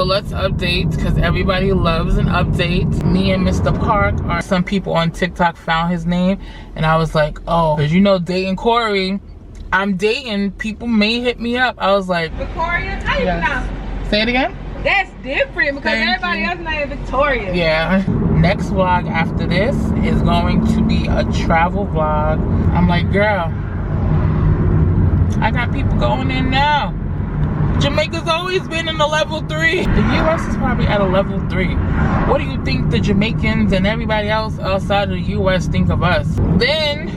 So let's update, because everybody loves an update. Me and Mr. Park, or some people on TikTok found his name, and I was like, oh, because you know, dating Cory, I'm dating, people may hit me up. I was like, Victoria? How you pronounce it? Say it again? That's different because everybody else named Victoria. Yeah. Next vlog after this is going to be a travel vlog. I'm like, girl, I got people going in now. Jamaica's always been in a level 3. The US is probably at a level 3. What do you think the Jamaicans and everybody else outside of the US think of us? Then,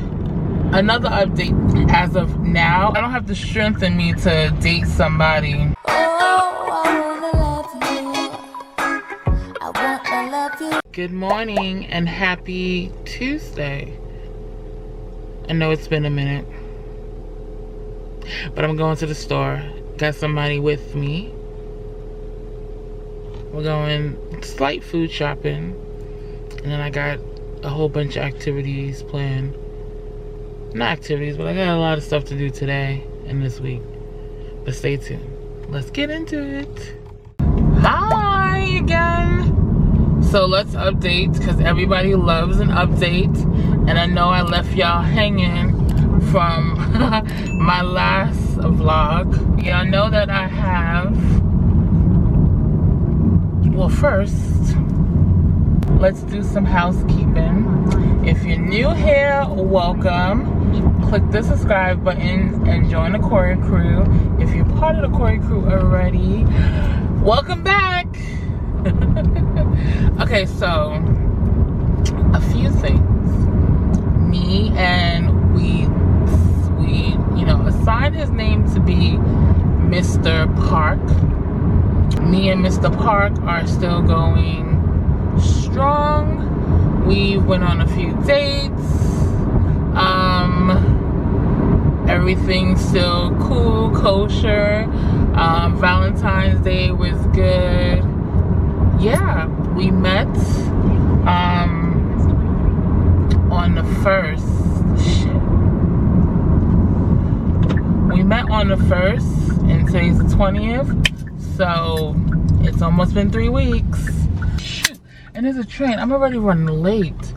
another update. As of now, I don't have the strength in me to date somebody. Good morning and happy Tuesday. I know it's been a minute, but I'm going to the store. Got somebody with me. We're going slight food shopping, and then I got a whole bunch of activities planned. Not activities, but I got a lot of stuff to do today and this week. But stay tuned. Let's get into it. Hi again. So let's update, because everybody loves an update, and I know I left y'all hanging from my last vlog. Y'all know that I have, well, first let's do some housekeeping. If you're new here, welcome. Click the subscribe button and join the Cory crew. If you're part of the Cory crew already, welcome back. Okay, so a few things. Me and we you know, assigned his name to be Mr. Park. Me and Mr. Park are still going strong. We went on a few dates. Everything's still cool, kosher. Valentine's Day was good. Yeah, we met on the 1st. We met on the 1st, and today's the 20th, so it's almost been 3 weeks. Shoot. And there's a train. I'm already running late.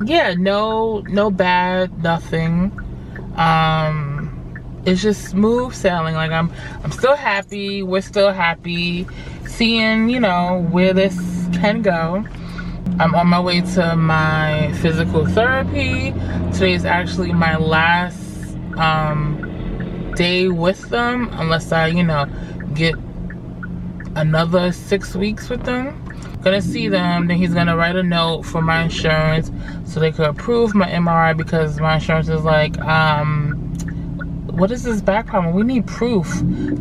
Yeah, no bad, nothing. It's just smooth sailing. Like I'm still happy. We're still happy, seeing, you know, where this can go. I'm on my way to my physical therapy. Today is actually my last day with them, unless I, you know, get another 6 weeks with them. Gonna see them, then he's gonna write a note for my insurance so they could approve my MRI, because my insurance is like, what is this back problem? We need proof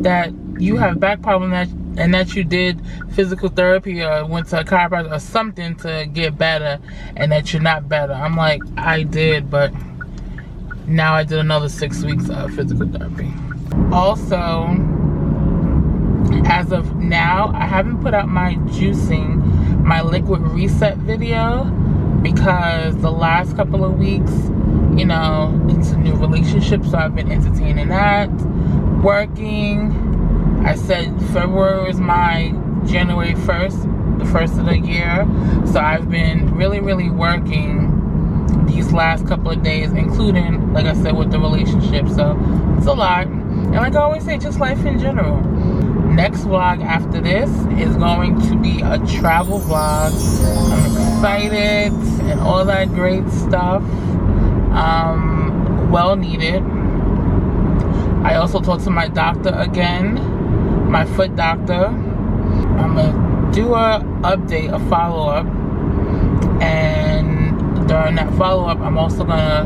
that you have back problem and that you did physical therapy or went to a chiropractor or something to get better, and that you're not better. I'm like, I did, but now I did another 6 weeks of physical therapy. Also, as of now, I haven't put out my juicing, my liquid reset video, because the last couple of weeks, you know, it's a new relationship, so I've been entertaining that, working. I said February was my January 1st, the first of the year, so I've been really working these last couple of days, including, like I said, with the relationship. So it's a lot, and like I always say, just life in general. Next vlog after this is going to be a travel vlog. I'm excited and all that great stuff. Well needed. I also talked to my doctor again, my foot doctor. I'm gonna do a update, a follow-up, and during that follow-up, I'm also gonna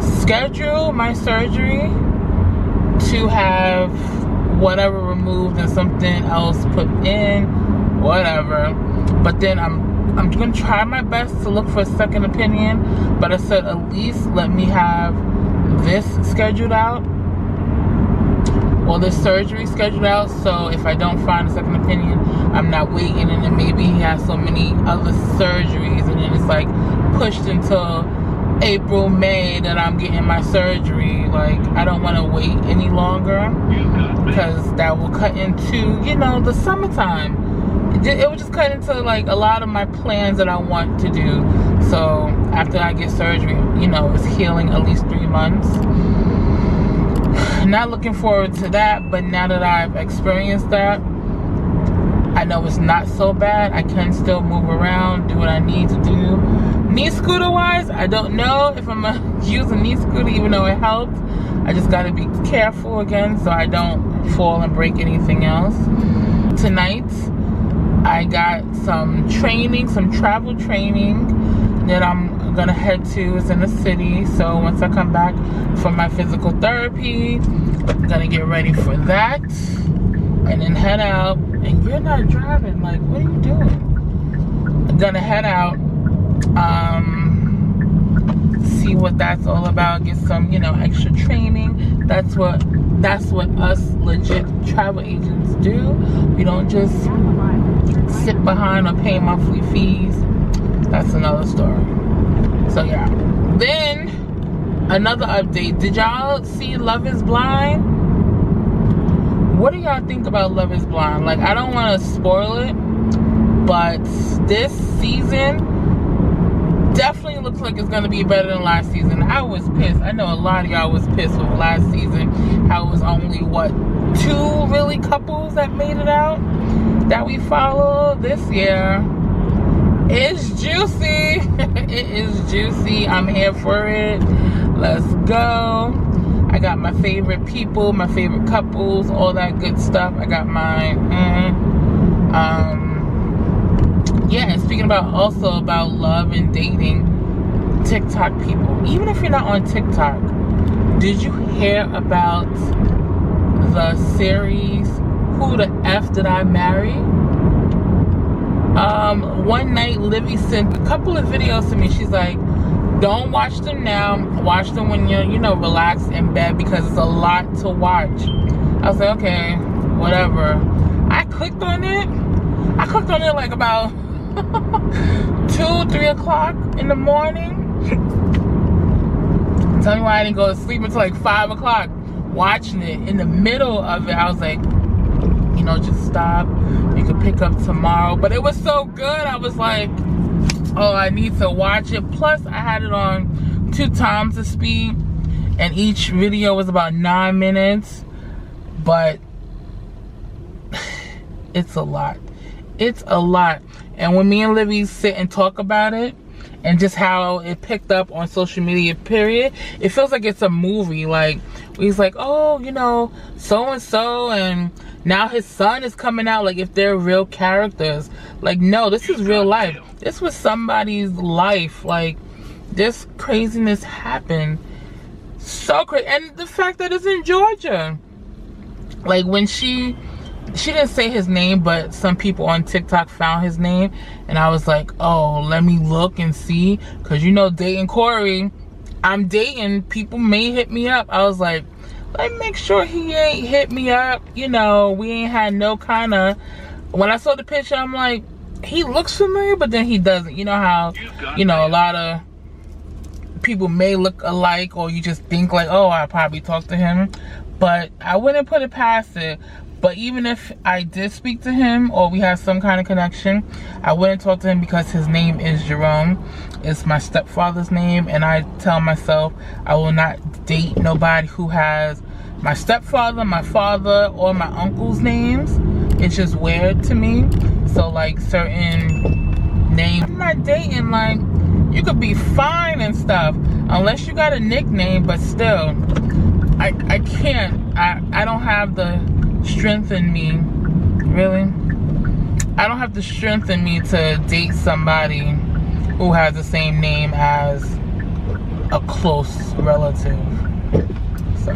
schedule my surgery to have whatever removed and something else put in, whatever. But then I'm gonna try my best to look for a second opinion, but I said at least let me have this scheduled out, or this surgery scheduled out, so if I don't find a second opinion, I'm not waiting, and then maybe he has so many other surgeries, and then it's like pushed until April, May that I'm getting my surgery. Like, I don't want to wait any longer because that will cut into, you know, the summertime. It will just cut into like a lot of my plans that I want to do. So after I get surgery, you know, it's healing at least 3 months. Not looking forward to that, but now that I've experienced that, I know it's not so bad. I can still move around, do what I need to do. Knee scooter wise, I don't know if I'm gonna use a knee scooter, even though it helps. I just gotta be careful again so I don't fall and break anything else. Tonight, I got some training, some travel training that I'm gonna head to. It's in the city, so once I come back from my physical therapy, I'm gonna get ready for that and then head out. And you're not driving, like, what are you doing? I'm gonna head out, see what that's all about, get some, you know, extra training. That's what us legit travel agents do. We don't just sit behind or pay monthly fees. That's another story. So yeah. Then another update. Did y'all see Love is Blind? What do y'all think about Love is Blind? Like, I don't want to spoil it, but this season definitely looks like it's going to be better than last season. I was pissed. I know a lot of y'all was pissed with last season. How it was only, what, 2 really couples that made it out that we follow. This year, it's juicy. It is juicy. I'm here for it. Let's go. I got my favorite people, my favorite couples, all that good stuff. I got mine. Yeah, and speaking about also about love and dating, TikTok people. Even if you're not on TikTok, did you hear about the series Who the F Did I Marry? One night Livy sent a couple of videos to me. She's like, don't watch them now. Watch them when you're, you know, relaxed in bed because it's a lot to watch. I was like, okay, whatever. I clicked on it. I clicked on it like about 2-3 o'clock in the morning. Tell me why I didn't go to sleep until like 5 o'clock watching it. In the middle of it, I was like, you know, just stop. You can pick up tomorrow. But it was so good. I was like, oh, I need to watch it. Plus, I had it on 2 times the speed, and each video was about 9 minutes. But it's a lot. It's a lot. And when me and Livy sit and talk about it, and just how it picked up on social media, period, it feels like it's a movie. Like, he's like, oh, you know, so-and-so, and now his son is coming out, like if they're real characters. Like, no, this is real life. This was somebody's life. Like, this craziness happened. So crazy. And the fact that it's in Georgia. Like, when she didn't say his name, but some people on TikTok found his name, and I was like, oh, let me look and see, because you know, dating Cory, I'm dating, people may hit me up. I was like, let me make sure he ain't hit me up. You know, we ain't had no kind of, when I saw the picture, I'm like, he looks familiar, but then he doesn't. You know how, you know, a lot of people may look alike, or you just think like, oh, I probably talked to him, but I wouldn't put it past it. But even if I did speak to him, or we have some kind of connection, I wouldn't talk to him because his name is Jerome. It's my stepfather's name, and I tell myself I will not date nobody who has my stepfather, my father, or my uncle's names. It's just weird to me. So like certain names, I'm not dating. Like, you could be fine and stuff unless you got a nickname, but still, I can't. I don't have the strength in me, really. I don't have the strength in me to date somebody who has the same name as a close relative. So,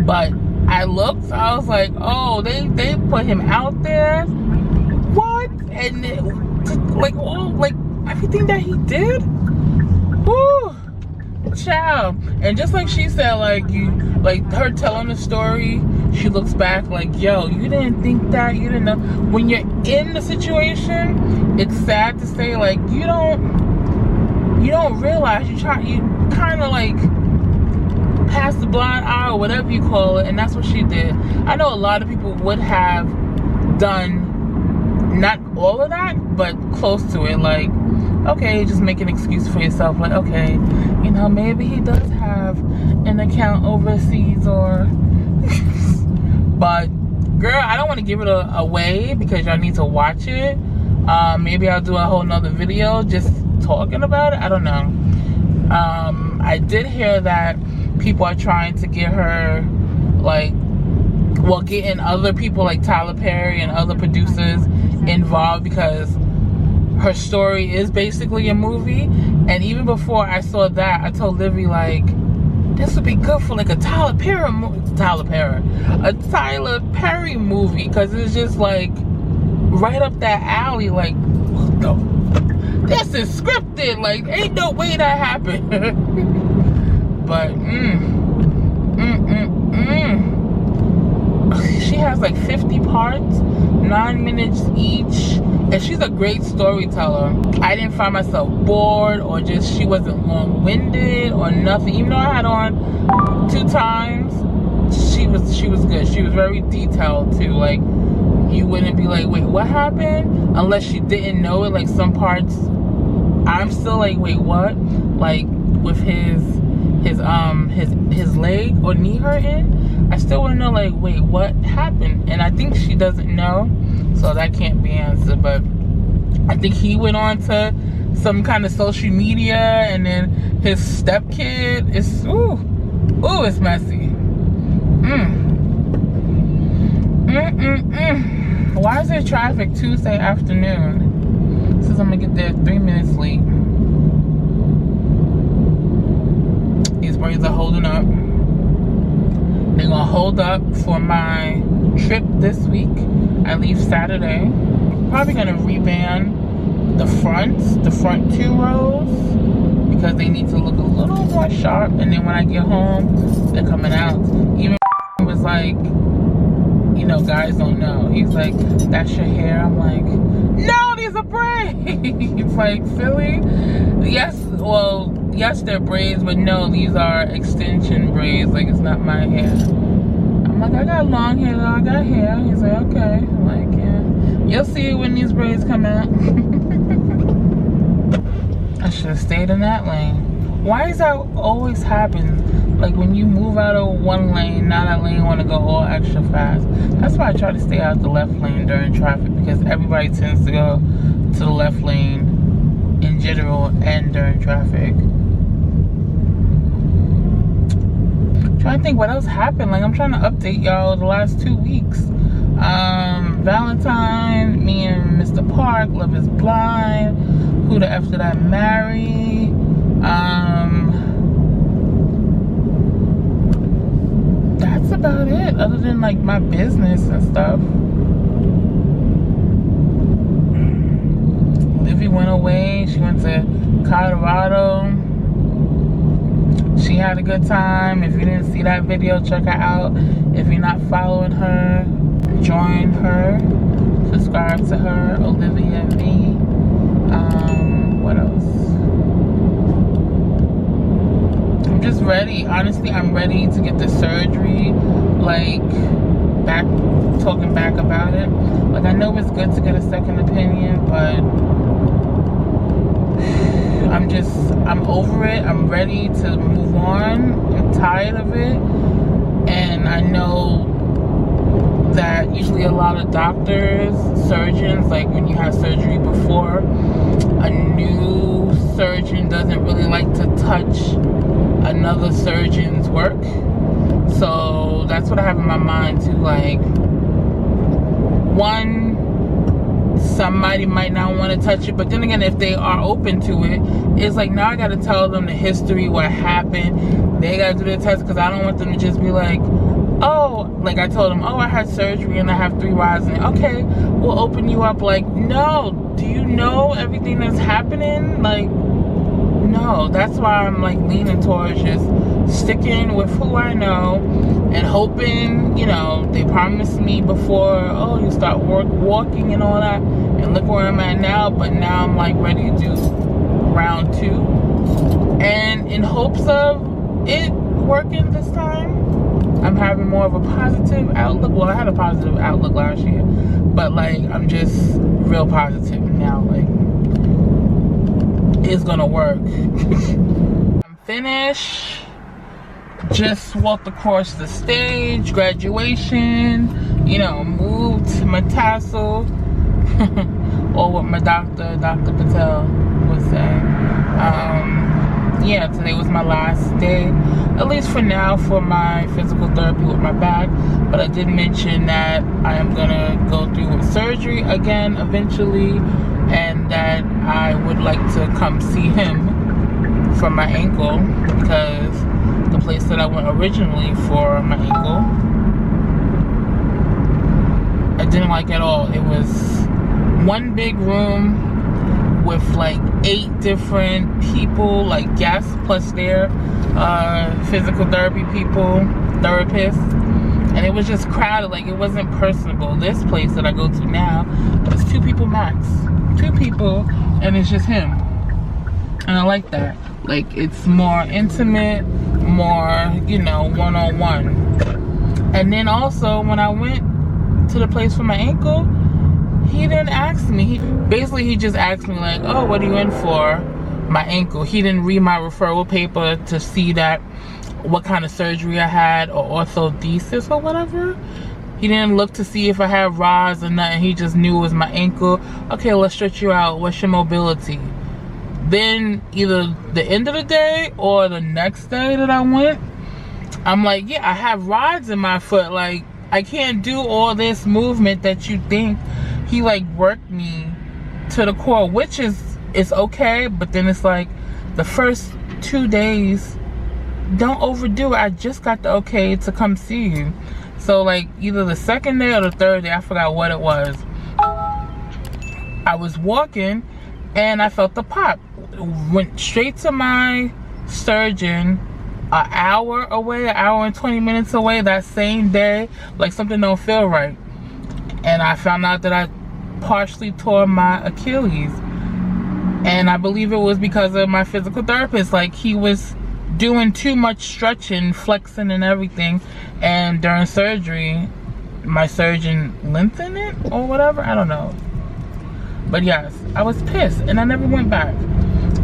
but I looked, I was like, oh, they put him out there. What? And it, like, all, like everything that he did. Woo, child. And just like she said, like, you, like her telling the story, she looks back like, yo, you didn't think that, you didn't know. When you're in the situation, it's sad to say, like, you don't you don't realize you kind of like pass the blind eye or whatever you call it, and that's what she did. I know a lot of people would have done not all of that, but close to it. Like, okay, just make an excuse for yourself. Like, okay, you know, maybe he does have an account overseas, or but girl, I don't want to give it away because y'all need to watch it. Maybe I'll do a whole nother video just talking about it. I don't know. I did hear that people are trying to get her, like, well, getting other people like Tyler Perry and other producers involved, because her story is basically a movie. And even before I saw that, I told Livy, like, this would be good for like a Tyler Perry movie, because it's just like right up that alley. Like, no, this is scripted. Like, ain't no way that happened. But she has like 50 parts, 9 minutes each, and she's a great storyteller. I didn't find myself bored, or just she wasn't long-winded or nothing. Even though I had on 2 times, she was good. She was very detailed too. Like, you wouldn't be like, wait, what happened? Unless she didn't know it. Like, some parts I'm still like, wait, what? Like with his leg or knee hurting, I still want to know, like, wait, what happened? And I think she doesn't know, so that can't be answered. But I think he went on to some kind of social media, and then his stepkid is it's messy. Why is there traffic Tuesday afternoon? Says I'm gonna get there 3 minutes late. These braids are holding up. They're gonna hold up for my trip this week. I leave Saturday. Probably gonna reband the front 2 rows, because they need to look a little more sharp. And then when I get home, they're coming out. Even was like, you know, guys don't know. He's like, that's your hair? I'm like, no, these are braids. It's like, silly. Yes, well, yes, they're braids, but no, these are extension braids. Like, it's not my hair. I'm like, I got long hair though. I got hair. He's like, okay. I'm like, yeah. You'll see it when these braids come out. I should have stayed in that lane. Why does that always happen? Like, when you move out of one lane, now that lane want to go all extra fast. That's why I try to stay out the left lane during traffic, because everybody tends to go to the left lane in general and during traffic. I'm trying to think what else happened. Like, I'm trying to update y'all the last 2 weeks. Valentine, me and Mr. Park, Love is Blind, Who the F Did I Marry? That's about it, other than like my business and stuff. Livy went away. She went to Colorado. She had a good time. If you didn't see that video, check her out. If you're not following her, join her. Subscribe to her, Olivia V. What else? I'm just ready. Honestly, I'm ready to get the surgery. Like, talking back about it. Like, I know it's good to get a second opinion, but I'm over it. I'm ready to move on. I'm tired of it. And I know that usually a lot of doctors, surgeons, like when you have surgery before, a new surgeon doesn't really like to touch another surgeon's work. So that's what I have in my mind too. Like, one, somebody might not want to touch it, but then again, if they are open to it, it's like, now I got to tell them the history, what happened. They got to do the test, because I don't want them to just be like, oh, like I told them, oh, I had surgery and I have 3 rods in it. Okay, we'll open you up. Like, no, do you know everything that's happening? Like, no. That's why I'm like leaning towards just sticking with who I know and hoping, you know, they promised me before, oh, you start walking and all that, and look where I'm at now. But now I'm like ready to do round 2. And in hopes of it working this time, I'm having more of a positive outlook. Well, I had a positive outlook last year, but like I'm just real positive now. Like it's gonna work. I'm finished. Just walked across the stage, graduation. You know, moved my tassel, or what my Dr. Patel would say. Yeah, today was my last day, at least for now, for my physical therapy with my back. But I did mention that I am gonna go through with surgery again eventually, and that I would like to come see him for my ankle, because the place that I went originally for my ankle, I didn't like at all. It was one big room with like 8 different people, like guests, plus their physical therapy people, therapists, and it was just crowded. Like it wasn't personable. This place that I go to now, it's 2 people max, 2 people, and it's just him, and I like that. Like it's more intimate, more, you know, one-on-one. And then also when I went to the place for my ankle, he didn't ask me. He just asked me like, oh, what are you in for? My ankle. He didn't read my referral paper to see that what kind of surgery I had, or orthodesis or whatever. He didn't look to see if I had rods or nothing. He just knew it was my ankle. Okay, let's stretch you out. What's your mobility? Then either the end of the day or the next day that I went, I'm like, yeah, I have rods in my foot. Like I can't do all this movement that you think. He like worked me to the core, which is okay, but then it's like the first 2 days, don't overdo it. I just got the okay to come see you. So like either the second day or the third day, I forgot what it was, I was walking and I felt the pop. Went straight to my surgeon, an hour away, an hour and 20 minutes away that same day. Like something don't feel right, and I found out that I partially tore my Achilles, and I believe it was because of my physical therapist. Like he was doing too much stretching, flexing and everything, and during surgery my surgeon lengthened it or whatever, I don't know. But yes, I was pissed and I never went back.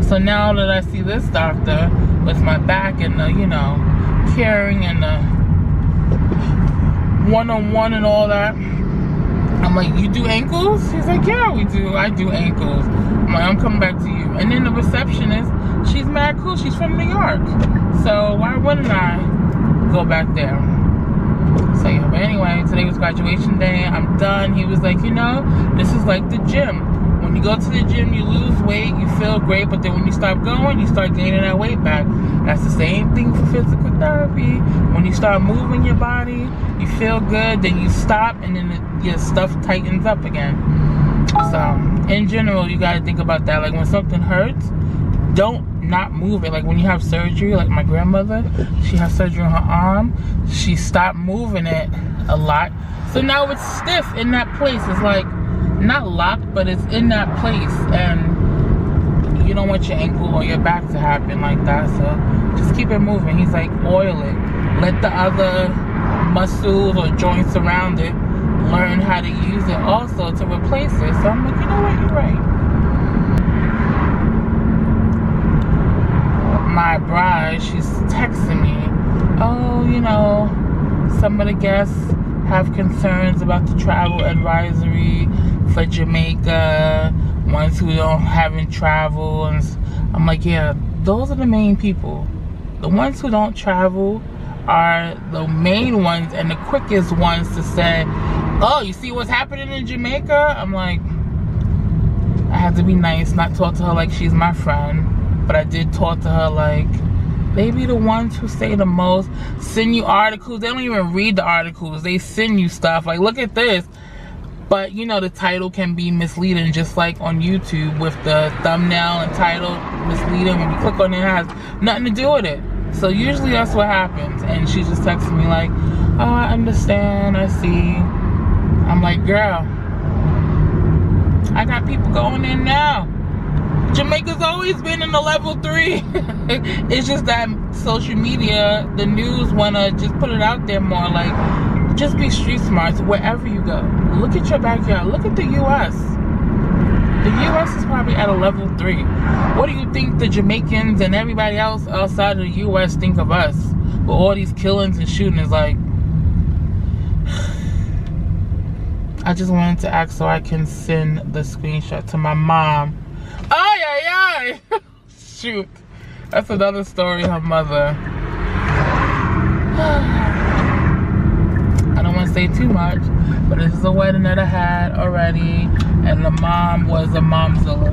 So now that I see this doctor with my back and the, you know, caring and the one-on-one and all that, I'm like, you do ankles? He's like, yeah, we do. I do ankles. I'm like, I'm coming back to you. And then the receptionist, she's mad cool. She's from New York. So why wouldn't I go back there? So yeah, but anyway, today was graduation day. I'm done. He was like, you know, this is like the gym. When you go to the gym, you lose weight, you feel great, but then when you stop going, you start gaining that weight back. That's the same thing for physical therapy. When you start moving your body, you feel good, then you stop, and then your stuff tightens up again. So, in general, you gotta think about that. Like, when something hurts, don't not move it. Like, when you have surgery, like my grandmother, she has surgery on her arm, she stopped moving it a lot. So now it's stiff in that place. It's like, not locked, but it's in that place, and you don't want your ankle or your back to happen like that. So just keep it moving. He's like, oil it, let the other muscles or joints around it learn how to use it also to replace it. So I'm like, you know what, you're right. My bride, she's texting me, oh, you know, some of the guests have concerns about the travel advisory for Jamaica, ones who haven't traveled. And I'm like, yeah, those are the main people. The ones who don't travel are the main ones and the quickest ones to say, oh, you see what's happening in Jamaica? I'm like, I have to be nice, not talk to her like she's my friend, but I did talk to her like, they be the ones who say the most, send you articles. They don't even read the articles. They send you stuff like, look at this. But you know, the title can be misleading, just like on YouTube with the thumbnail and title misleading. When you click on it, it has nothing to do with it. So usually that's what happens. And she just texted me like, oh, I understand, I see. I'm like, girl, I got people going in now. Jamaica's always been in the level 3. It's just that social media, the news wanna just put it out there more. Like, just be street smart wherever you go. Look at your backyard. Look at the U.S. The U.S. is probably at a level 3. What do you think the Jamaicans and everybody else outside of the U.S. think of us? With all these killings and shootings, like, I just wanted to ask so I can send the screenshot to my mom. Ay, ay, ay! Shoot. That's another story, her mother. I don't want to say too much, but this is a wedding that I had already, and the mom was a momzilla.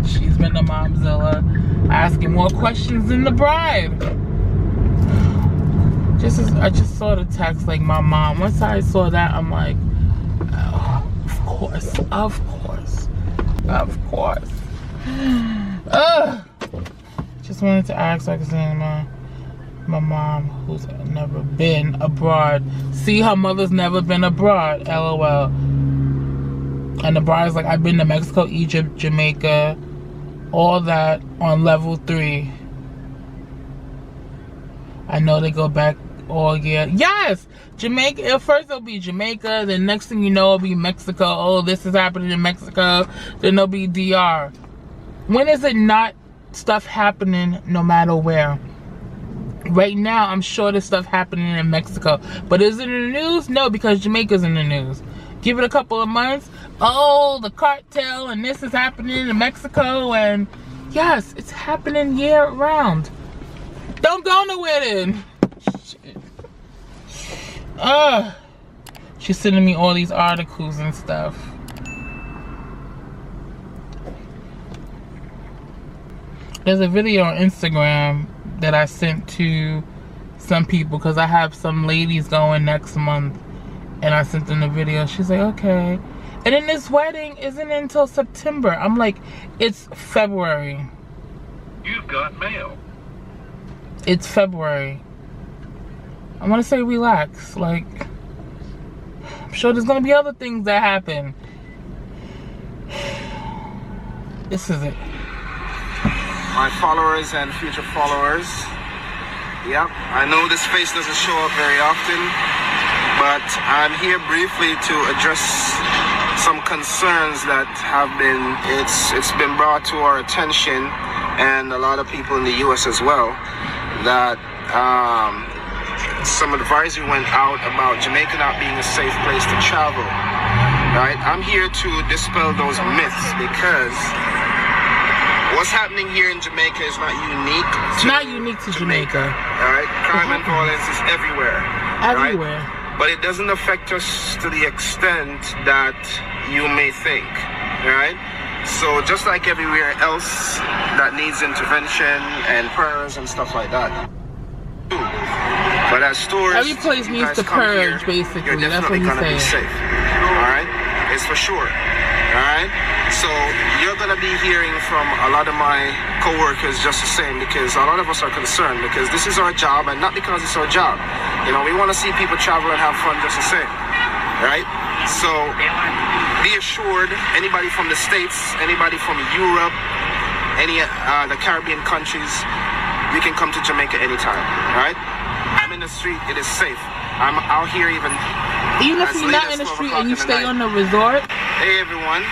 She's been a momzilla, asking more questions than the bride. I just saw the text, like, my mom. Once I saw that, I'm like, oh, of course. Just wanted to ask so I can say my mom, who's never been abroad. See, her mother's never been abroad, LOL. And the bride's like, I've been to Mexico, Egypt, Jamaica, all that on level 3. I know they go back all year. Yes! Jamaica, at first it'll be Jamaica, then next thing you know it'll be Mexico. Oh, this is happening in Mexico. Then there'll be DR. When is it not stuff happening no matter where? Right now, I'm sure there's stuff happening in Mexico. But is it in the news? No, because Jamaica's in the news. Give it a couple of months. Oh, the cartel and this is happening in Mexico. And yes, it's happening year round. Don't go nowhere then. Shit. She's sending me all these articles and stuff. There's a video on Instagram that I sent to some people because I have some ladies going next month, and I sent them the video. She's like, okay. And then this wedding isn't until September. I'm like, it's February. You've got mail. It's February. I want to say relax. Like, I'm sure there's going to be other things that happen. This is it. My followers and future followers. Yep, I know this face doesn't show up very often, but I'm here briefly to address some concerns that have been, it's been brought to our attention, and a lot of people in the US as well, that some advisory went out about Jamaica not being a safe place to travel. Right? I'm here to dispel those myths because what's happening here in Jamaica is not unique to It's not unique to Jamaica. Alright? Crime and violence is everywhere. Everywhere. Right? But it doesn't affect us to the extent that you may think. Right? So just like everywhere else that needs intervention and prayers and stuff like that. But as tourists, every place needs to purge, basically. You're definitely That's what gonna he's be saying. safe. Alright? It's for sure. Alright? So you're gonna be hearing from a lot of my co-workers just the same, because a lot of us are concerned because this is our job, and not because it's our job. You know, we want to see people travel and have fun just the same. Right? So be assured, anybody from the States, anybody from Europe, any the Caribbean countries, you can come to Jamaica anytime. Right? I'm in the street, it is safe. I'm out here even if you're not in the street and you stay on the resort. Hey everyone.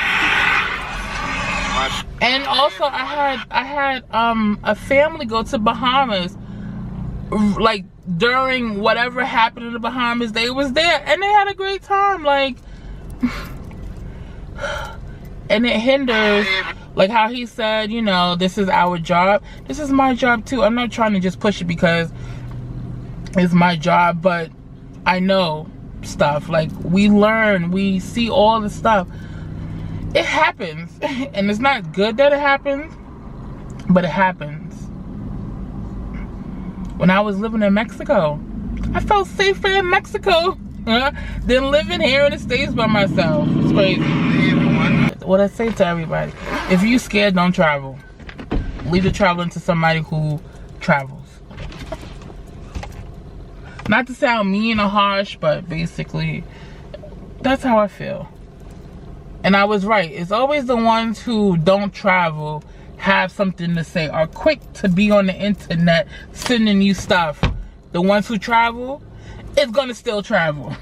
And also I had a family go to Bahamas, like during whatever happened in the Bahamas. They was there and they had a great time, like, and it hinders, like how he said, you know, this is our job. This is my job too. I'm not trying to just push it because it's my job, but I know stuff. Like, we learn, we see all the stuff. It happens, and it's not good that it happens, but it happens. When I was living in Mexico, I felt safer in Mexico than living here in the States by myself. It's crazy. What I say to everybody, if you scared, don't travel. Leave the traveling to somebody who travels. Not to sound mean or harsh, but basically, that's how I feel. And I was right. It's always the ones who don't travel have something to say, are quick to be on the internet sending you stuff. The ones who travel, it's gonna still travel.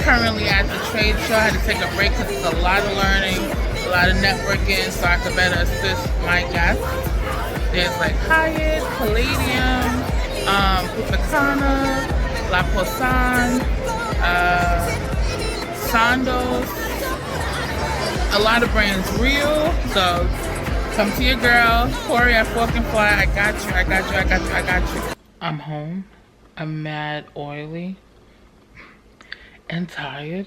Currently at the trade show, I had to take a break because it's a lot of learning, a lot of networking, so I could better assist my guests. There's like Hyatt, Palladium, Pupacana, La Poisson, Sandos, a lot of brands. Real, so come to your girl, Cory at Fork and Fly. I got you, I got you, I got you, I got you. I'm home. I'm mad oily and tired.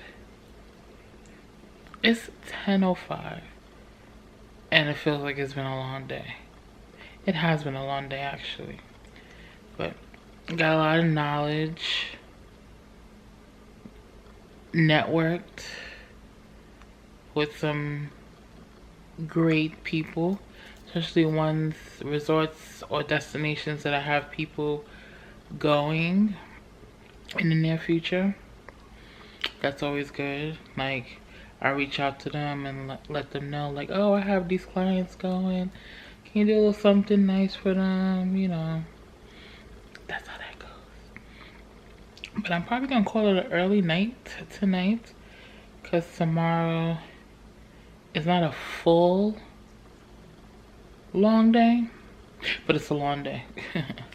It's 10:05 and it feels like it's been a long day. It has been a long day actually, but got a lot of knowledge, networked with some great people, especially ones, resorts or destinations that I have people going in the near future. That's always good. Like, I reach out to them and let them know, like, oh, I have these clients going. Can you do a little something nice for them? You know, that's how that goes. But I'm probably gonna call it an early night tonight, because tomorrow is not a full long day, but it's a long day.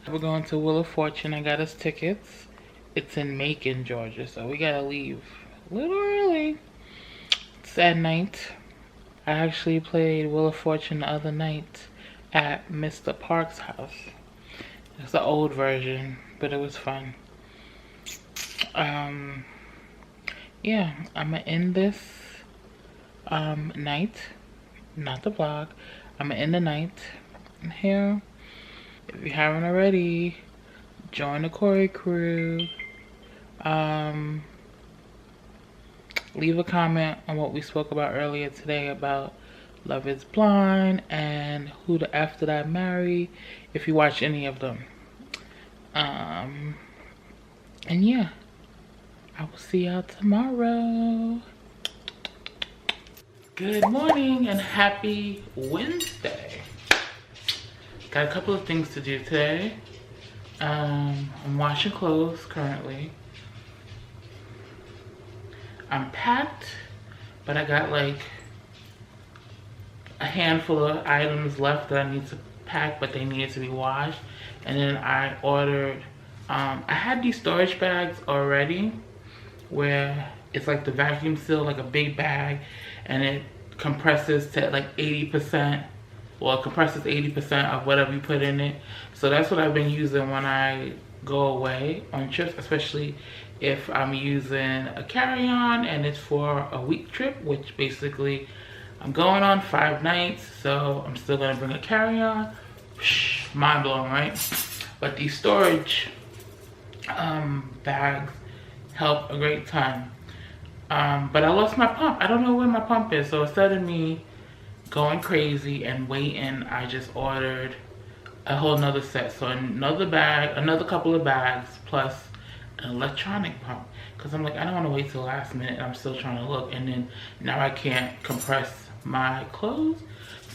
We're going to Wheel of Fortune. I got us tickets. It's in Macon, Georgia, so we gotta leave a little early. It's at night. I actually played Wheel of Fortune the other night at Mr. Park's house. It's the old version, but it was fun. Yeah, I'm gonna end this night, not the vlog. I'm gonna end the night here. If you haven't already, join the Cory crew. Leave a comment on what we spoke about earlier today about Love is Blind and Who the F Did I Marry, if you watch any of them. And yeah, I will see y'all tomorrow. Good morning and happy Wednesday. Got a couple of things to do today. I'm washing clothes currently. I'm packed, but I got like a handful of items left that I need to pack, but they needed to be washed. And then I ordered, I had these storage bags already where it's like the vacuum seal, like a big bag, and it compresses to like 80%. Well, it compresses 80% of whatever you put in it. So that's what I've been using when I go away on trips, especially if I'm using a carry-on and it's for a week trip, which basically I'm going on 5 nights, so I'm still gonna bring a carry-on. Mind blowing, right? But these storage bags help a great ton. But I lost my pump. I don't know where my pump is, so instead of me going crazy and waiting, I just ordered a whole nother set. So another bag, another couple of bags, plus an electronic pump, because I'm like, I don't want to wait till the last minute and I'm still trying to look, and then now I can't compress my clothes.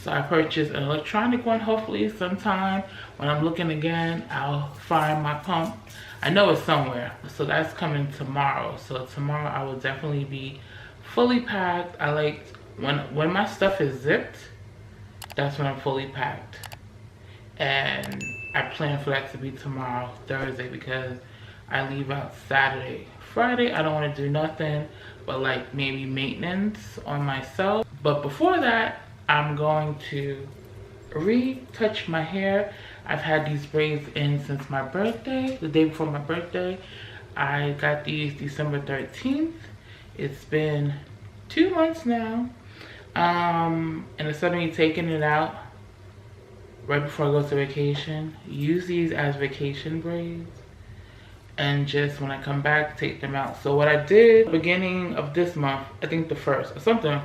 So I purchased an electronic one. Hopefully sometime when I'm looking again, I'll find my pump. I know it's somewhere, so that's coming tomorrow. So tomorrow I will definitely be fully packed. I like when my stuff is zipped, that's when I'm fully packed. And I plan for that to be tomorrow, Thursday, because I leave out Saturday. Friday, I don't want to do nothing but like maybe maintenance on myself. But before that, I'm going to retouch my hair. I've had these braids in since my birthday, the day before my birthday. I got these December 13th. It's been 2 months now. And instead of me taking it out right before I go to vacation, use these as vacation braids. And just when I come back, take them out. So what I did beginning of this month, I think the 1st or something,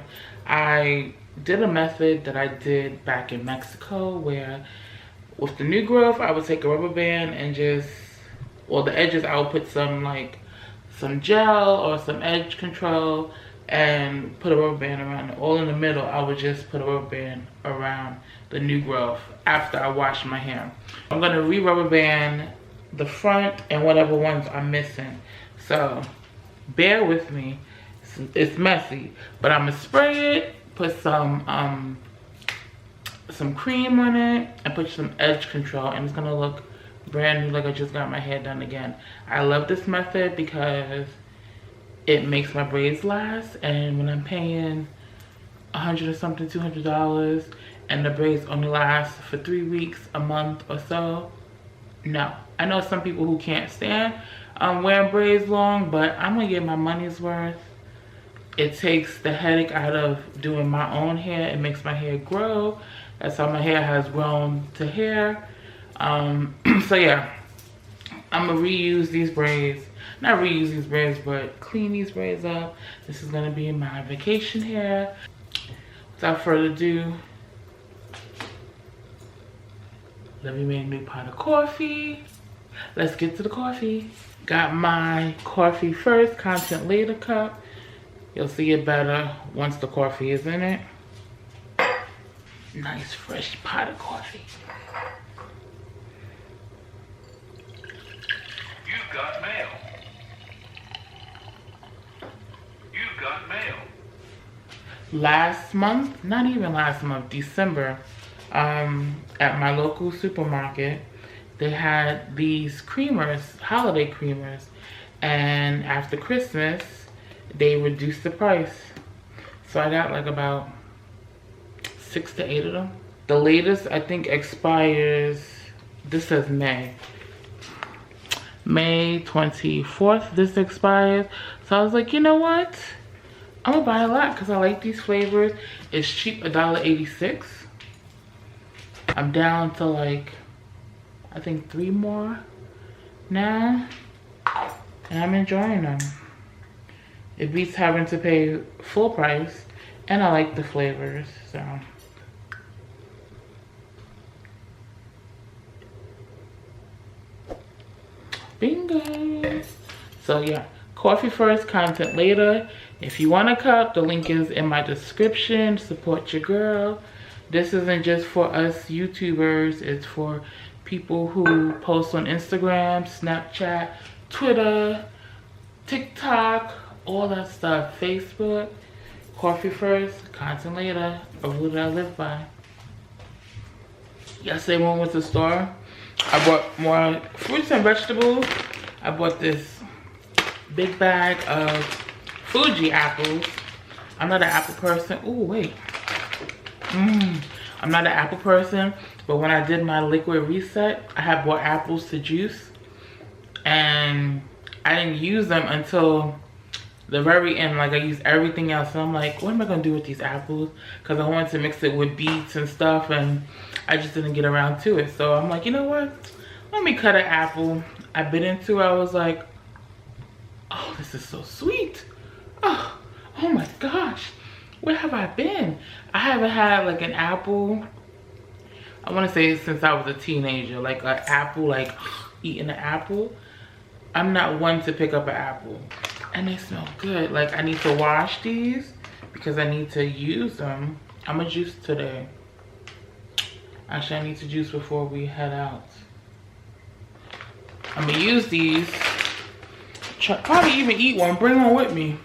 I did a method that I did back in Mexico where with the new growth, I would take a rubber band and just, well, the edges, I would put some gel or some edge control and put a rubber band around it. All in the middle, I would just put a rubber band around the new growth after I wash my hair. I'm gonna re-rubber band the front and whatever ones I'm missing. So bear with me. It's messy, but I'm gonna spray it, put some cream on it, and put some edge control, and it's gonna look brand new, like I just got my hair done again. I love this method because it makes my braids last, and when I'm paying $100 or something, $200, and the braids only last for 3 weeks, a month or so, no. I know some people who can't stand wearing braids long, but I'm gonna get my money's worth. It takes the headache out of doing my own hair. It makes my hair grow. That's how my hair has grown to hair. So yeah, I'm gonna reuse these braids. Not reuse these braids, but clean these braids up. This is gonna be my vacation hair. Without further ado, let me make a new pot of coffee. Let's get to the coffee. Got my coffee first, content later cup. You'll see it better once the coffee is in it. Nice fresh pot of coffee. You've got mail. You've got mail. Last month, not even last month, December, at my local supermarket, they had these creamers, holiday creamers, and after Christmas, they reduced the price. So I got like about 6 to 8 of them. The latest, I think, expires, this says May 24th, this expires. So I was like, you know what? I'm gonna buy a lot because I like these flavors. It's cheap, $1.86. I'm down to like, I think 3 more now, and I'm enjoying them. It beats having to pay full price, and I like the flavors, so. Bingo. So yeah, coffee first, content later. If you want a cup, the link is in my description. Support your girl. This isn't just for us YouTubers, it's for people who post on Instagram, Snapchat, Twitter, TikTok, all that stuff. Facebook. Coffee first, content later. A rule that I live by. Yesterday when I went to the store, I bought more fruits and vegetables. I bought this big bag of Fuji apples. I'm not an apple person. Oh wait. I'm not an apple person, but when I did my liquid reset, I had bought apples to juice, and I didn't use them until the very end. Like I used everything else, and I'm like, what am I gonna do with these apples? Because I wanted to mix it with beets and stuff, and I just didn't get around to it. So I'm like, you know what? Let me cut an apple. I bit into it. I was like, oh, this is so sweet. Oh my gosh. Where have I been? I haven't had like an apple, I want to say since I was a teenager. Like an apple, like eating an apple. I'm not one to pick up an apple. And they smell good. Like I need to wash these because I need to use them. I'm gonna juice today. Actually, I need to juice before we head out. I'm gonna use these. Probably even eat one. Bring one with me.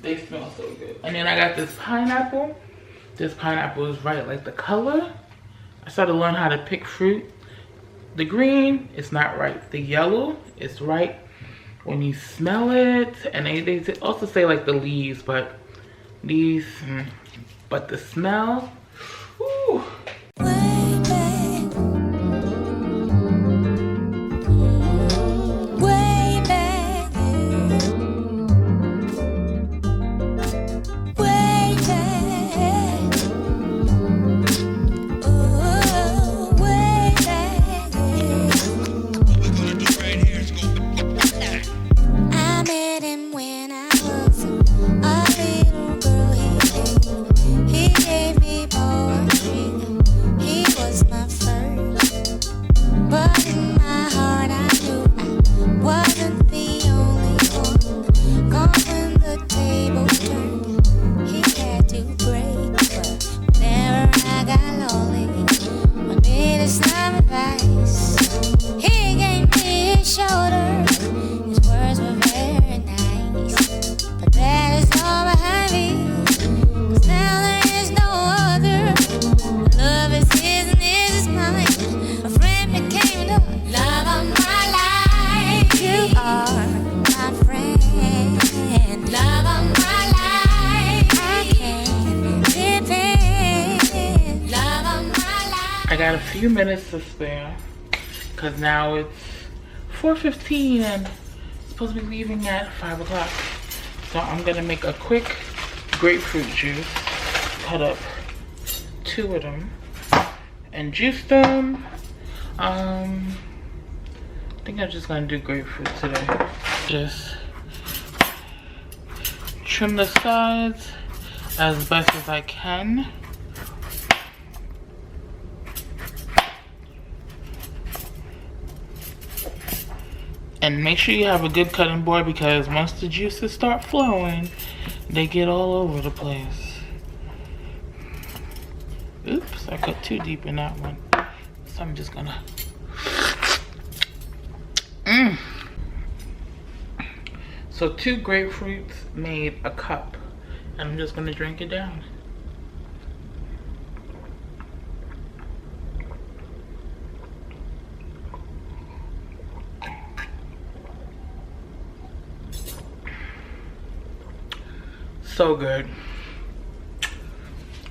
They smell so good. And then I got this pineapple. This pineapple is right. Like the color, I started to learn how to pick fruit. The green, it's not right. The yellow, it's right when you smell it. And they also say like the leaves, but these, but the smell, ooh. got a few minutes to spare because now it's 4:15 and I'm supposed to be leaving at 5 o'clock. So I'm gonna make a quick grapefruit juice, cut up 2 of them and juice them. I think I'm just gonna do grapefruit today. Just trim the sides as best as I can. And make sure you have a good cutting board because once the juices start flowing, they get all over the place. Oops, I cut too deep in that one. So I'm just gonna... So 2 grapefruits made a cup. And I'm just gonna drink it down. So good.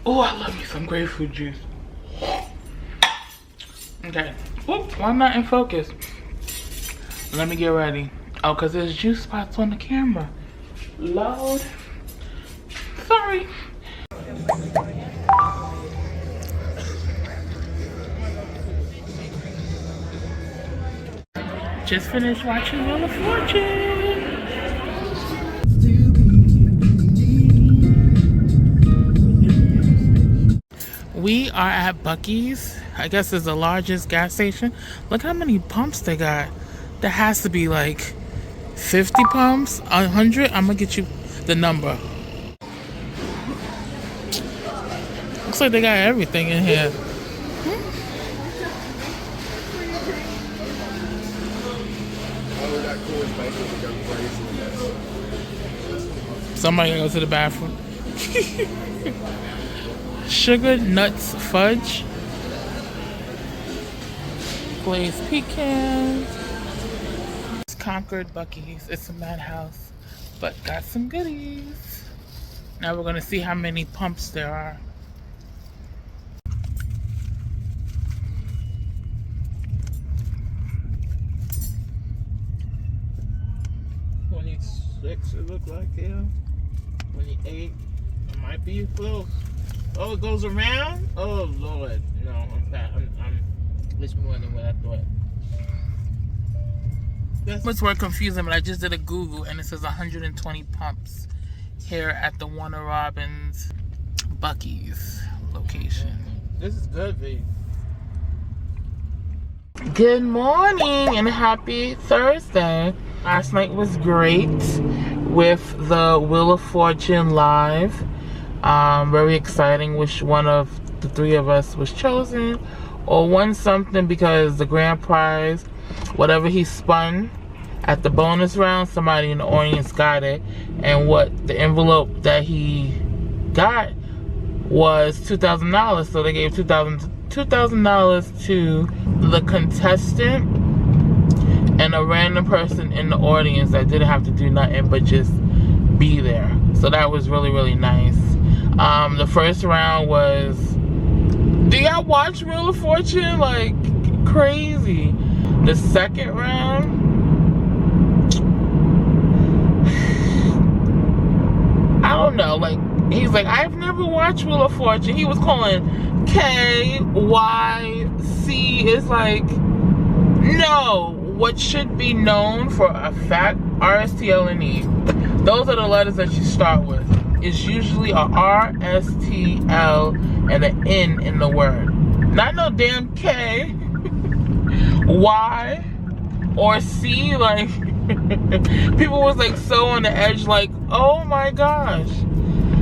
Oh, I love me some grapefruit juice. Okay. Oop, why am I not in focus? Let me get ready. Oh, because there's juice spots on the camera. Lord. Sorry. Just finished watching Wheel of Fortune. We are at Buc-ees. I guess it's the largest gas station. Look how many pumps they got. There has to be like 50 pumps, 100. I'm gonna get you the number. Looks like they got everything in here. Somebody gotta go to the bathroom. Sugar nuts fudge, glazed pecans. It's Concord Buc-ees. It's a madhouse, but got some goodies. Now we're gonna see how many pumps there are. 26 it look like, yeah. 28. It might be close. Oh, it goes around? Oh, Lord. No, I'm much more than what I thought. That's much more confusing, but I just did a Google and it says 120 pumps here at the Warner Robins Buc-ees location. This is good, V. Good morning and happy Thursday. Last night was great with the Wheel of Fortune live. Very exciting. Wish one of the 3 of us was chosen or won something because the grand prize, whatever he spun at the bonus round, somebody in the audience got it, and what the envelope that he got was $2,000. So they gave $2,000 to the contestant and a random person in the audience that didn't have to do nothing but just be there. So that was really, really nice. The first round was, do y'all watch Wheel of Fortune? Like crazy. The second round, I don't know, like he's like, I've never watched Wheel of Fortune. He was calling KYC. It's like, no, what should be known for a fact, RSTL and E. Those are the letters that you start with. It's usually a R, S, T, L, and an N in the word. Not no damn K, Y, or C. Like, people was like so on the edge, like, oh my gosh.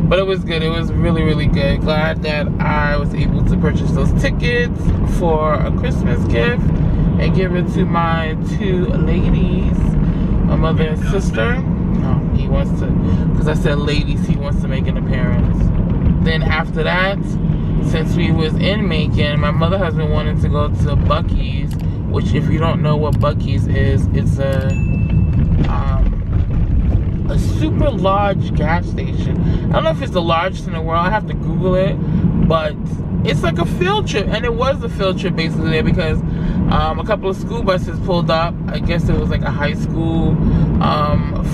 But it was good. It was really, really good. Glad that I was able to purchase those tickets for a Christmas gift and give it to my 2 ladies, my mother and sister. No, he wants to, because I said ladies, he wants to make an appearance. Then after that, since we was in Macon, my mother has been wanting to go to Buc-ees, which if you don't know what Buc-ees is, it's a super large gas station. I don't know if it's the largest in the world. I have to Google it, but it's like a field trip, and it was a field trip basically there because a couple of school buses pulled up. I guess it was like a high school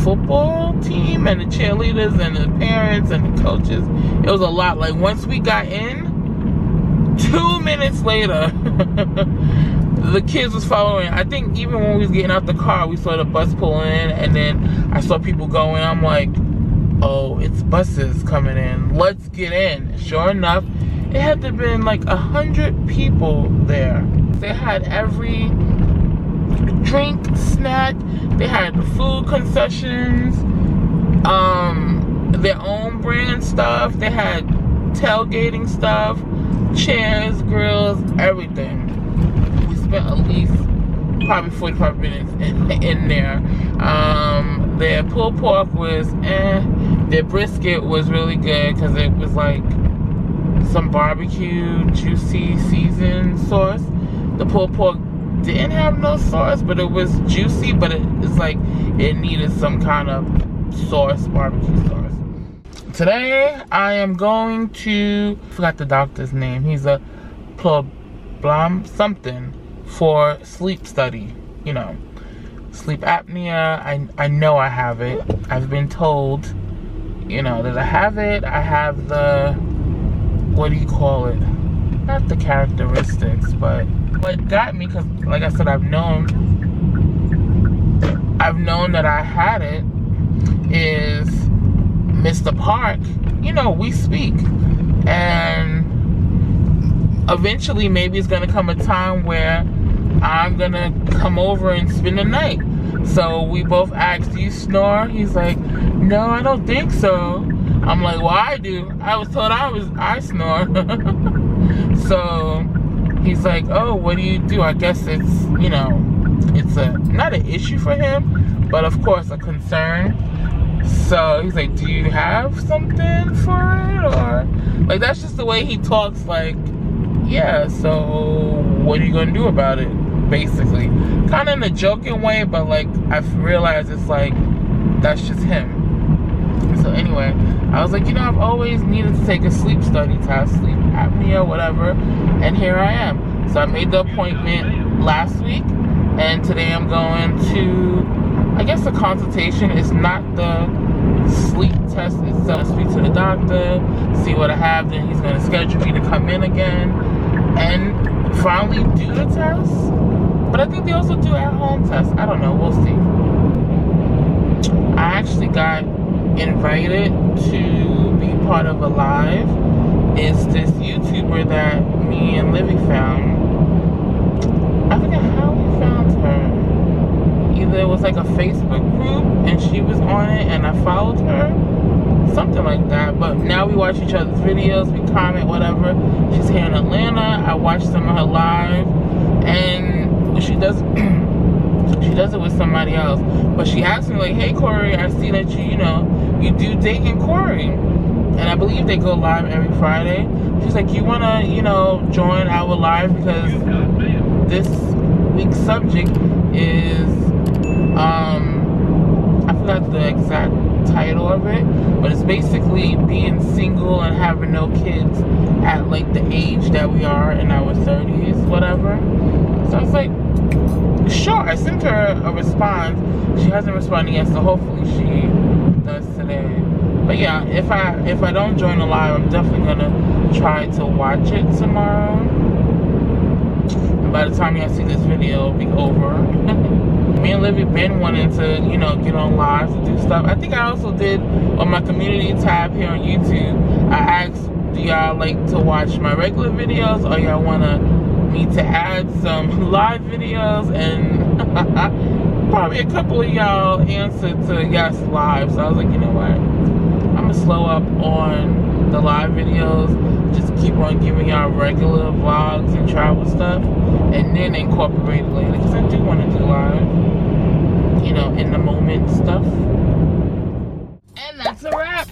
football team, and the cheerleaders and the parents and the coaches. It was a lot. Like once we got in, 2 minutes later the kids was following. I think even when we was getting out the car, we saw the bus pull in, and then I saw people going. I'm like, oh, it's buses coming in, let's get in. Sure enough, it had to have been like 100 people there. They had every drink, snack, they had the food concessions, their own brand stuff, they had tailgating stuff, chairs, grills, everything. We spent at least probably 45 minutes in there. Their pulled pork was their brisket was really good because it was like some barbecue juicy seasoned sauce. The pulled pork didn't have no sauce, but it was juicy, but it's like it needed some kind of sauce, barbecue sauce. Today I am going to, I forgot the doctor's name. He's a problem something for sleep study, you know, sleep apnea. I know I have it. I've been told, you know, that I have it. I have the, what do you call it? Not the characteristics, but what got me, because like I said, I've known that I had it, is Mr. Park. You know, we speak, and eventually maybe it's gonna come a time where I'm gonna come over and spend the night. So we both asked, do you snore? He's like, no, I don't think so. I'm like, well, I do. I was told I snore. So he's like, oh, what do you do? I guess it's, you know, it's not an issue for him, but of course a concern. So he's like, do you have something for it? Or like, that's just the way he talks. Like, yeah, so what are you gonna do about it? Basically, kind of in a joking way, but like I've realized it's like that's just him. So anyway, I was like, you know, I've always needed to take a sleep study test, sleep apnea, whatever, and here I am. So I made the appointment last week, and today I'm going to, I guess, a consultation. It's not the sleep test itself. Speak to the doctor, see what I have, then he's going to schedule me to come in again and finally do the test. But I think they also do at-home tests. I don't know, we'll see. I actually got invited to be part of a live. It's this YouTuber that me and Livy found. I forget how we found her. Either it was like a Facebook group and she was on it and I followed her, something like that. But now we watch each other's videos, we comment, whatever. She's here in Atlanta. I watched some of her live, and she does it with somebody else. But she asked me like, hey Cory, I see that you know, you do Date and Cory, and I believe they go live every Friday. She's like, you wanna, you know, join our live because this week's subject is I forgot the exact title of it, but it's basically being single and having no kids at like the age that we are in our 30s, whatever. So I was like, sure. I sent her a response. She hasn't responded yet, so hopefully she does today. But yeah, if I don't join the live, I'm definitely gonna try to watch it tomorrow. And by the time y'all see this video, it'll be over. Me and Livy been wanting to, you know, get on live to do stuff. I think I also did on my community tab here on YouTube. I asked, do y'all like to watch my regular videos, or y'all wanna me to add some live videos? And probably a couple of y'all answered to yes, live. So I was like, you know what, I'm gonna slow up on the live videos, just keep on giving y'all regular vlogs and travel stuff, and then incorporate it later, because I do want to do live, you know, in the moment stuff. And that's a wrap.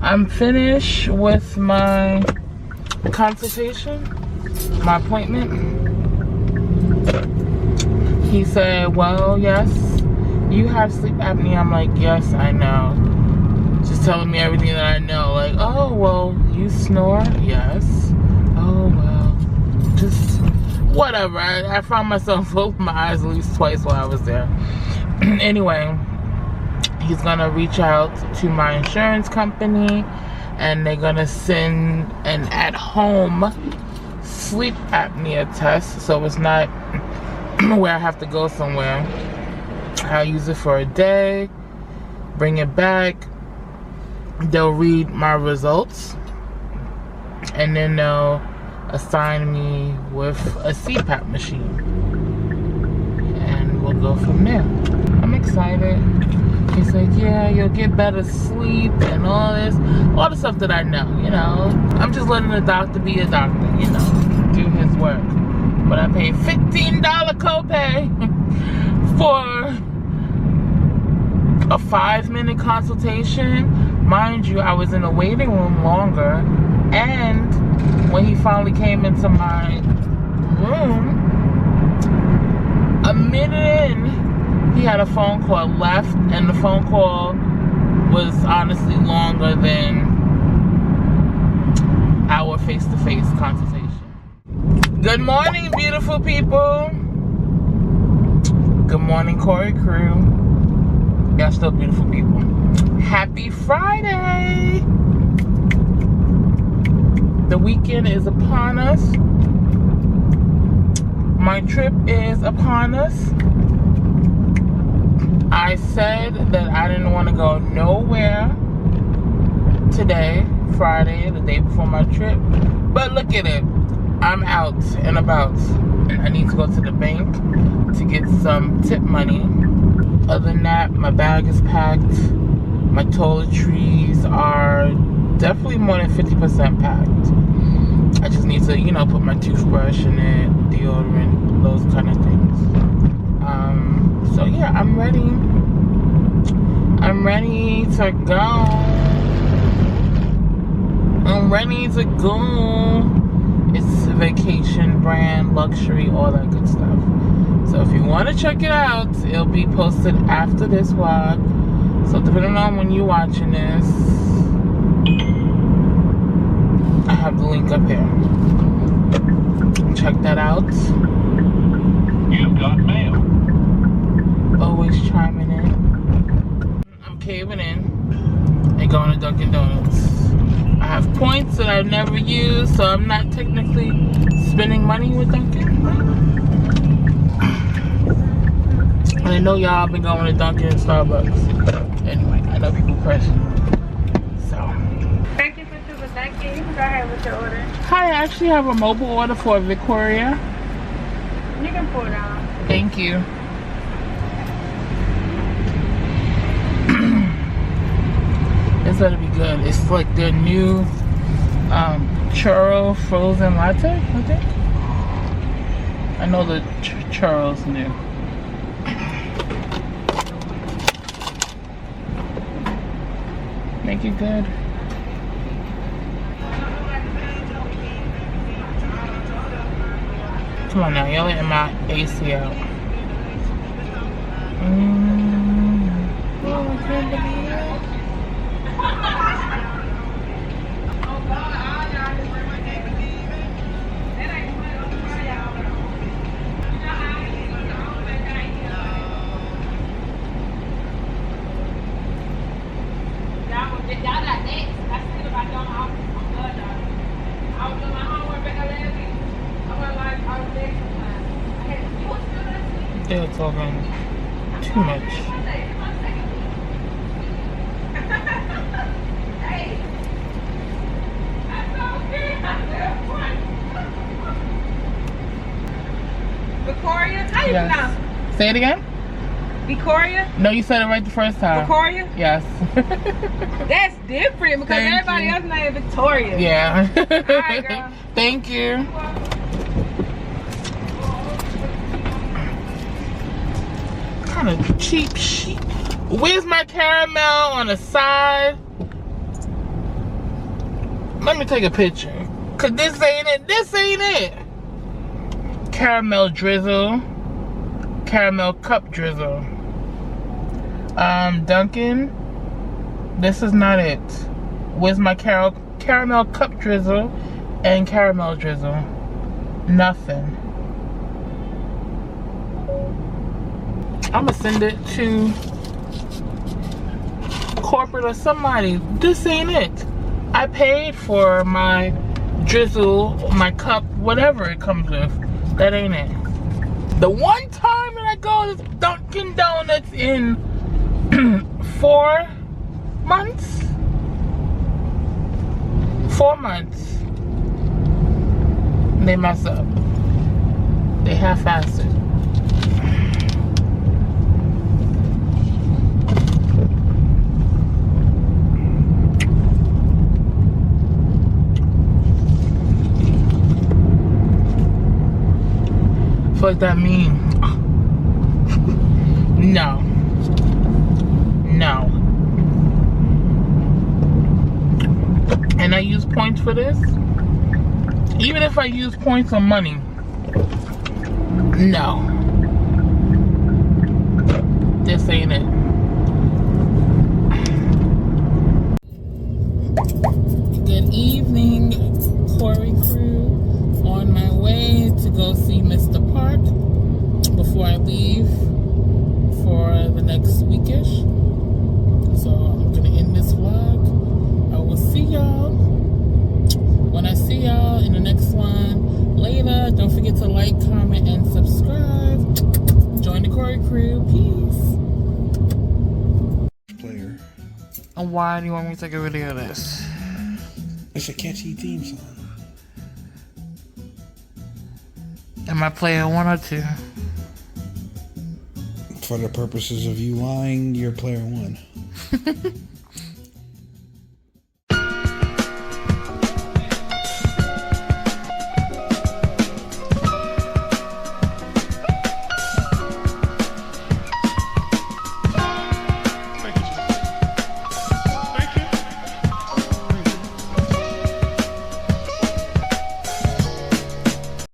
I'm finished with my consultation, my appointment. He said, well, yes, you have sleep apnea. I'm like, yes, I know. Just telling me everything that I know. Like, oh, well, you snore? Yes. Oh, well, just whatever. I found myself with my eyes at least twice while I was there. Anyway, he's gonna reach out to my insurance company, and they're gonna send an at-home sleep apnea test, so it's not where I have to go somewhere. I'll use it for a day, bring it back, they'll read my results, and then they'll assign me with a CPAP machine, and we'll go from there. I'm excited. He's like, yeah, you'll get better sleep and all the stuff that I know, you know. I'm just letting the doctor be a doctor, you know, do his work. But I paid $15 copay for a 5-minute consultation. Mind you, I was in a waiting room longer, and when he finally came into my room, a minute in, he had a phone call left, and the phone call was honestly longer than our face-to-face consultation. Good morning, beautiful people. Good morning, Cory crew. Y'all still beautiful people. Happy Friday. The weekend is upon us. My trip is upon us. I said that I didn't want to go nowhere today, Friday, the day before my trip. But look at it. I'm out and about. I need to go to the bank to get some tip money. Other than that, my bag is packed. My toiletries are definitely more than 50% packed. I just need to, you know, put my toothbrush in it, deodorant, those kind of things. So yeah, I'm ready. I'm ready to go. I'm ready to go. It's vacation, brand, luxury, all that good stuff. So if you want to check it out, it'll be posted after this vlog. So depending on when you're watching this, I have the link up here. Check that out. You've got mail. Always chiming in. I'm caving in and going to Dunkin' Donuts. I have points that I've never used, so I'm not technically spending money with Dunkin'. And I know y'all been going to Dunkin' and Starbucks. Anyway, I know people question. So. Thank you for choosing Dunkin'. You can go ahead with your order. Hi, I actually have a mobile order for Victoria. You can pour it on. Thank you. It's gonna be good. It's like their new churro frozen latte, I think. I know the churro's new. Make it good. Come on now, y'all letting my AC out. Oh, I can't believe it. They're talking too much. Victoria? How you pronounce it? Say it again? Victoria? No, you said it right the first time. Victoria? Yes. That's different because Thank everybody you. else named Victoria. Yeah. Alright, girl. Thank you. Kind of cheap shit. Where's my caramel on the side? Let me take a picture. Cause this ain't it. This ain't it. Caramel drizzle. Caramel cup drizzle. Dunkin'. This is not it. Where's my caramel cup drizzle and caramel drizzle. Nothing. I'm gonna send it to corporate or somebody. This ain't it. I paid for my drizzle, my cup, whatever it comes with. That ain't it. The one time that I go to Dunkin' Donuts in 4 months? 4 months. They mess up. They half-assed it. What does that mean? No. No. And I use points for this? Even if I use points on money. No. This ain't it. Good evening, Cory crew. On my way to go see Mr. Park before I leave for the next weekish. So I'm gonna end this vlog. I will see y'all when I see y'all in the next one later. Don't forget to like, comment, and subscribe. Join the Cory crew. Peace. Player. And why do you want me to take a video of this? It's a catchy theme song. Am I player 1 or 2? For the purposes of you lying, you're player 1.